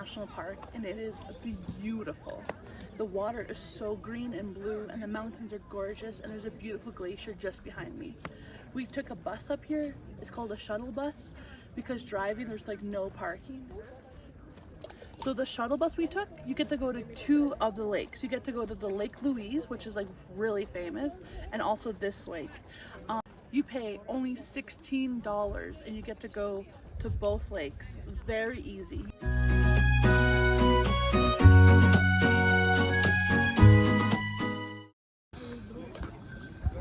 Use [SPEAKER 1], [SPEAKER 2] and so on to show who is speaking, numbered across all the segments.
[SPEAKER 1] National Park, and it is beautiful. The water is so green and blue, and the mountains are gorgeous, and there's a beautiful glacier just behind me. We took a bus up here. It's called a shuttle bus because driving there's like no parking. So the shuttle bus we took, you get to go to 2 of the lakes. You get to go to the Lake Louise, which is like really famous, and also this lake. You pay only $16 and you get to go to both lakes. Very easy.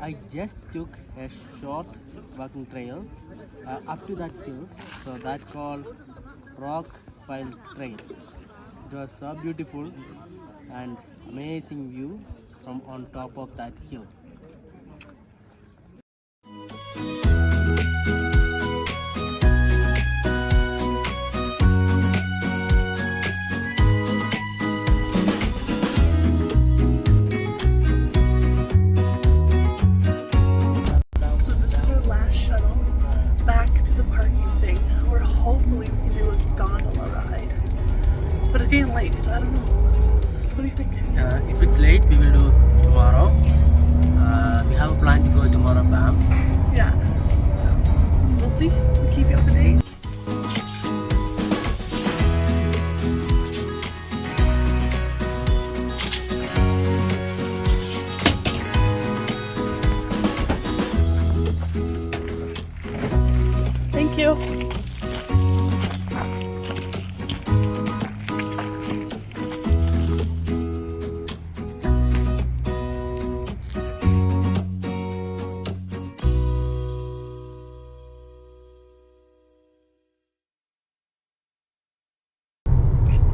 [SPEAKER 2] I just took a short walking trail up to that hill, so that called Rock Pile Trail. It was so beautiful and amazing view from on top of that hill.
[SPEAKER 1] Being late, so I don't know. What do you think?
[SPEAKER 2] If it's late, we will do tomorrow. We have a plan to go tomorrow, Banff.
[SPEAKER 1] Yeah. We'll see. We'll keep you up to date. Thank you.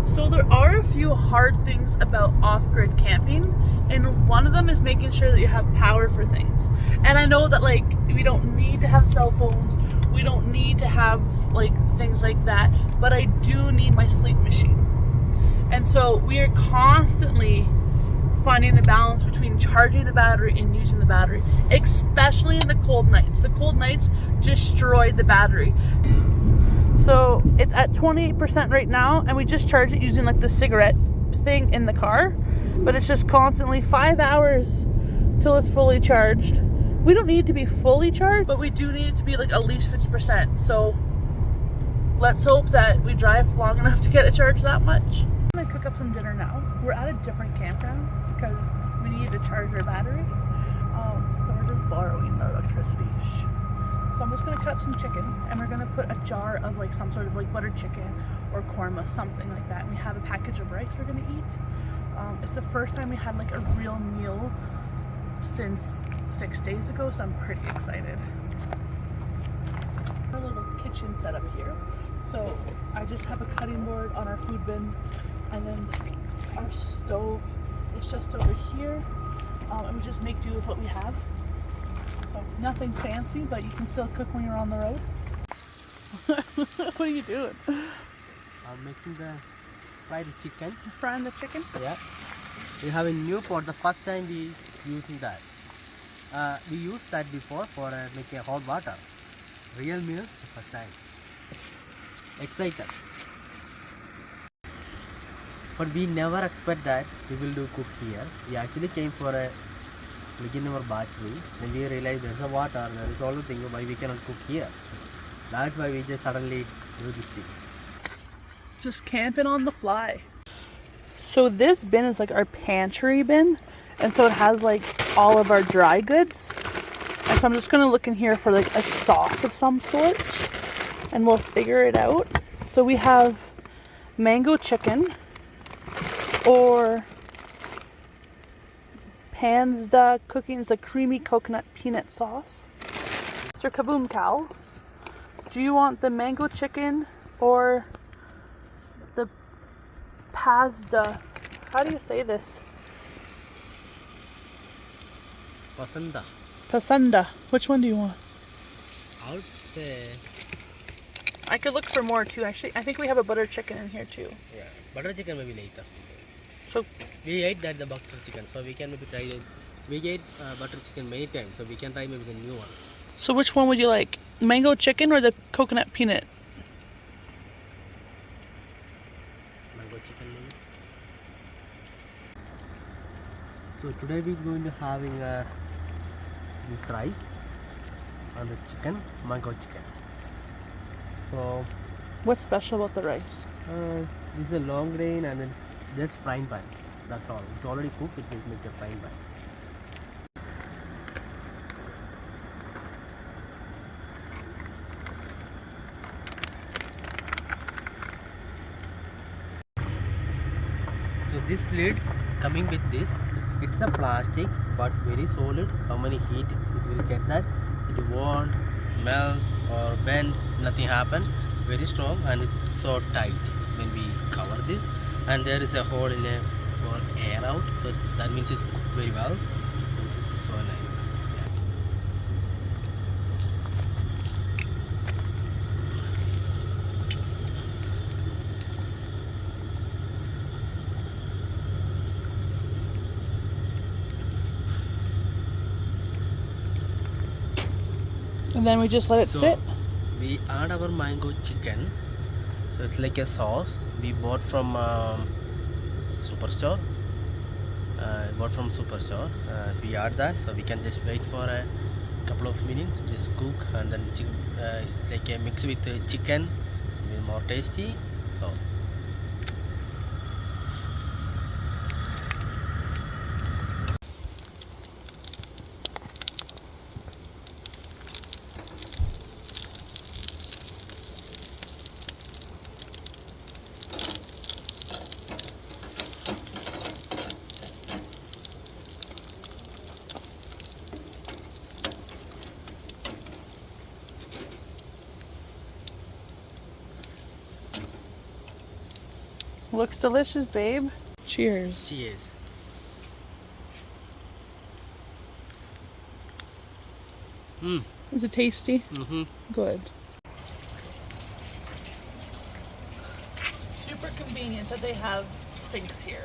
[SPEAKER 1] So there are a few hard things about off-grid camping, and one of them is making sure that you have power for things. And I know that like we don't need to have cell phones, we don't need to have like things like that, but I do need my sleep machine. And so we are constantly finding the balance between charging the battery and using the battery, especially in the cold nights. The cold nights destroyed the battery. So it's at 28% right now, and we just charge it using like the cigarette thing in the car, but it's just constantly 5 hours till it's fully charged. We don't need it to be fully charged, but we do need it to be like at least 50%. So let's hope that we drive long enough to get it charged that much. I'm gonna cook up some dinner now. We're at a different campground because we needed to charge our battery. So we're just borrowing the electricity. Shh. So I'm just gonna cut up some chicken, and we're gonna put a jar of like some sort of like buttered chicken or korma, something like that. And we have a package of rice we're gonna eat. It's the first time we had like a real meal since 6 days ago, so I'm pretty excited. Our little kitchen set up here. So I just have a cutting board on our food bin, and then our stove is just over here, and we just make do with what we have. So nothing fancy, but you can still cook when you're on the road. What are you doing?
[SPEAKER 2] I'm making the fried chicken.
[SPEAKER 1] Frying the chicken?
[SPEAKER 2] Yeah. We have a new pot. The first time we using that. We used that before for making hot water. Real meal, the first time. Excited. But we never expect that we will do cook here. We actually came for a begin our battery, then we realized there's a water, there is all the thing why we cannot cook here. That's why we just suddenly do this thing.
[SPEAKER 1] Just camping on the fly. So this bin is like our pantry bin, and so it has like all of our dry goods. And so I'm just gonna look in here for like a sauce of some sort, and we'll figure it out. So we have mango chicken, or Panzda cooking is a creamy coconut peanut sauce. Mr. Kavoom Cal, do you want the mango chicken or the Pazda? How do you say this?
[SPEAKER 2] Pasanda.
[SPEAKER 1] Pasanda. Which one do you want?
[SPEAKER 2] I would say...
[SPEAKER 1] I could look for more too. Actually, I think we have a butter chicken in here too.
[SPEAKER 2] Yeah, butter chicken maybe later.
[SPEAKER 1] So
[SPEAKER 2] we ate that the butter chicken, so we can maybe try it. We ate butter chicken many times, so we can try maybe the new one.
[SPEAKER 1] So which one would you like? Mango chicken or the coconut peanut?
[SPEAKER 2] Mango So today we're going to having this rice and the chicken, mango chicken. So
[SPEAKER 1] What's special about the rice?
[SPEAKER 2] this is a long grain and it's just frying pan. That's all. It's already cooked. It just make a frying pan. So this lid coming with this, it's a plastic but very solid. How many heat it will get that? It won't melt or bend, nothing happen. Very strong and it's so tight when we cover this. And there is a hole in it for air out, so that means it's cooked very well. So it is so nice.
[SPEAKER 1] And then we just let it sit.
[SPEAKER 2] We add our mango chicken. So it's like a sauce we bought from superstore. We add that, so we can just wait for a couple of minutes, just cook, and then it's like a mix with chicken, be more tasty. So
[SPEAKER 1] Looks delicious, babe. Cheers.
[SPEAKER 2] cheers.
[SPEAKER 1] Is it tasty? Good. Super convenient that they have sinks here.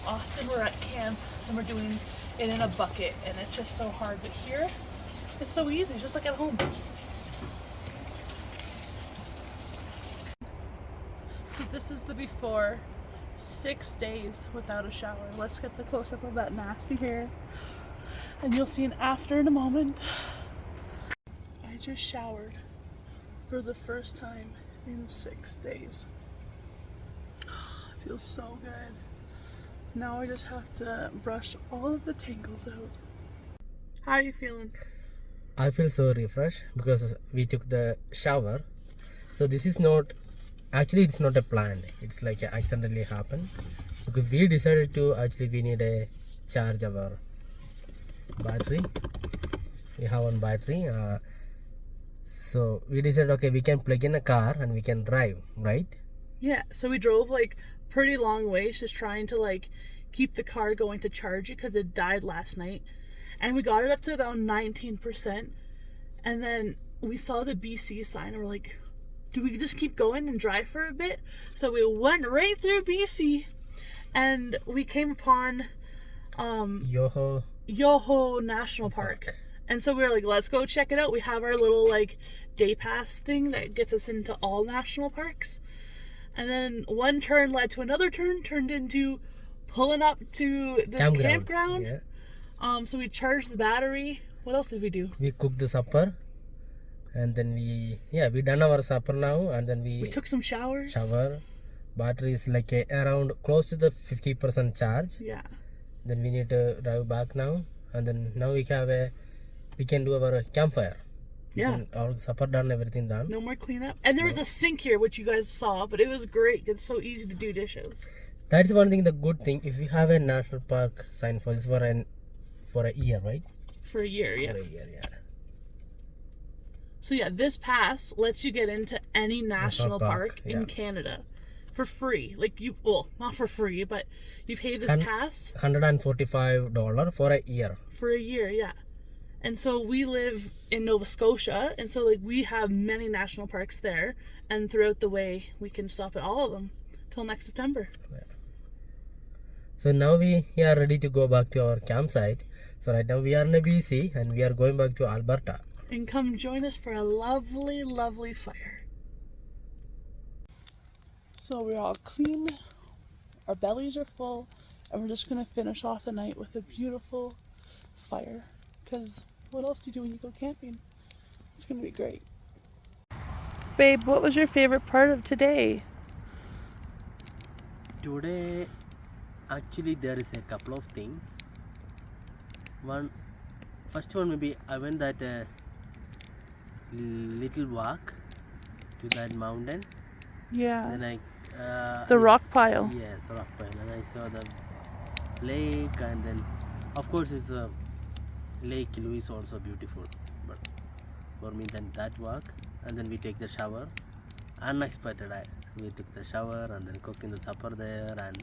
[SPEAKER 1] Often we're at camp and we're doing it in a bucket and it's just so hard, but here it's so easy, just like at home. So this is the before. 6 days without a shower. Let's get the close-up of that nasty hair and you'll see an after in a moment. I just showered for the first time in 6 days. It feels so good. Now I just have to brush all of the tangles out. How are you feeling?
[SPEAKER 2] I feel so refreshed because we took the shower. So this is not, actually it's not a plan. It's like accidentally happened. Because we decided to, actually we need a charge our battery. We have one battery. So we decided, okay, we can plug in a car and we can drive, right?
[SPEAKER 1] Yeah, so we drove like pretty long ways just trying to like keep the car going to charge it because it died last night. And we got it up to about 19%. And then we saw the BC sign and we're like, do we just keep going and drive for a bit? So we went right through BC and we came upon Yoho National Park. And so we were like, let's go check it out. We have our little like day pass thing that gets us into all national parks. And then one turn led to another turn, turned into pulling up to this campground.
[SPEAKER 2] Yeah.
[SPEAKER 1] So we charged the battery. What else did we do?
[SPEAKER 2] We cooked the supper. And then we done our supper now, and then we
[SPEAKER 1] took some showers.
[SPEAKER 2] Battery is like around close to the 50% charge.
[SPEAKER 1] Yeah.
[SPEAKER 2] Then we need to drive back now, and then now we can do our campfire. Our supper done, everything done.
[SPEAKER 1] No more cleanup. And there was a sink here, which you guys saw, but it was great. It's so easy to do dishes.
[SPEAKER 2] That's one thing. The good thing, if we have a national park sign for this for a year, right?
[SPEAKER 1] For a year, yeah.
[SPEAKER 2] For a year, yeah.
[SPEAKER 1] So yeah, this pass lets you get into any national park in Canada for free. Like not for free, but you pay this pass.
[SPEAKER 2] $145 for a year.
[SPEAKER 1] For a year, yeah. And so we live in Nova Scotia, and so like we have many national parks there, and throughout the way we can stop at all of them till next September.
[SPEAKER 2] Yeah. So now we are ready to go back to our campsite. So right now we are in a BC and we are going back to Alberta.
[SPEAKER 1] And come join us for a lovely, lovely fire. So we're all clean, our bellies are full, And we're just gonna finish off the night with a beautiful fire. Because what else do you do when you go camping? It's gonna be great. Babe, what was your favorite part of today?
[SPEAKER 2] Today, actually, there is a couple of things. First one maybe I went that little walk to that mountain.
[SPEAKER 1] Yeah.
[SPEAKER 2] Then
[SPEAKER 1] The rock pile.
[SPEAKER 2] Yes, rock pile, and I saw the lake, and then of course it's a Lake Louise also beautiful. But for me, then that walk, and then we take the shower. Unexpected, we took the shower and then cooking the supper there, and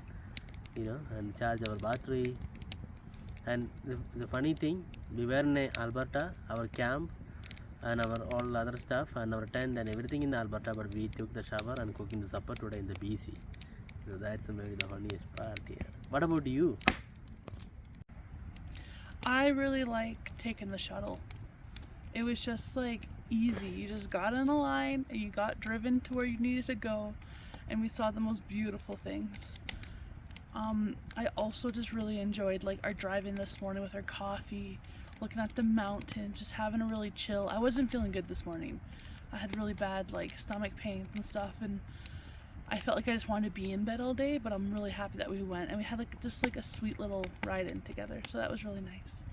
[SPEAKER 2] and charge our battery. And the funny thing, we were in Alberta, our camp and our all other stuff and our tent and everything in Alberta, but we took the shower and cooking the supper today in the BC. So that's maybe the funniest part here. What about you?
[SPEAKER 1] I really like taking the shuttle. It was just like easy. You just got in a line and you got driven to where you needed to go, and we saw the most beautiful things. I also just really enjoyed like our driving this morning with our coffee, looking at the mountains, just having a really chill. I wasn't feeling good this morning. I had really bad like stomach pains and stuff, and I felt like I just wanted to be in bed all day, but I'm really happy that we went and we had like just like a sweet little ride in together. So that was really nice.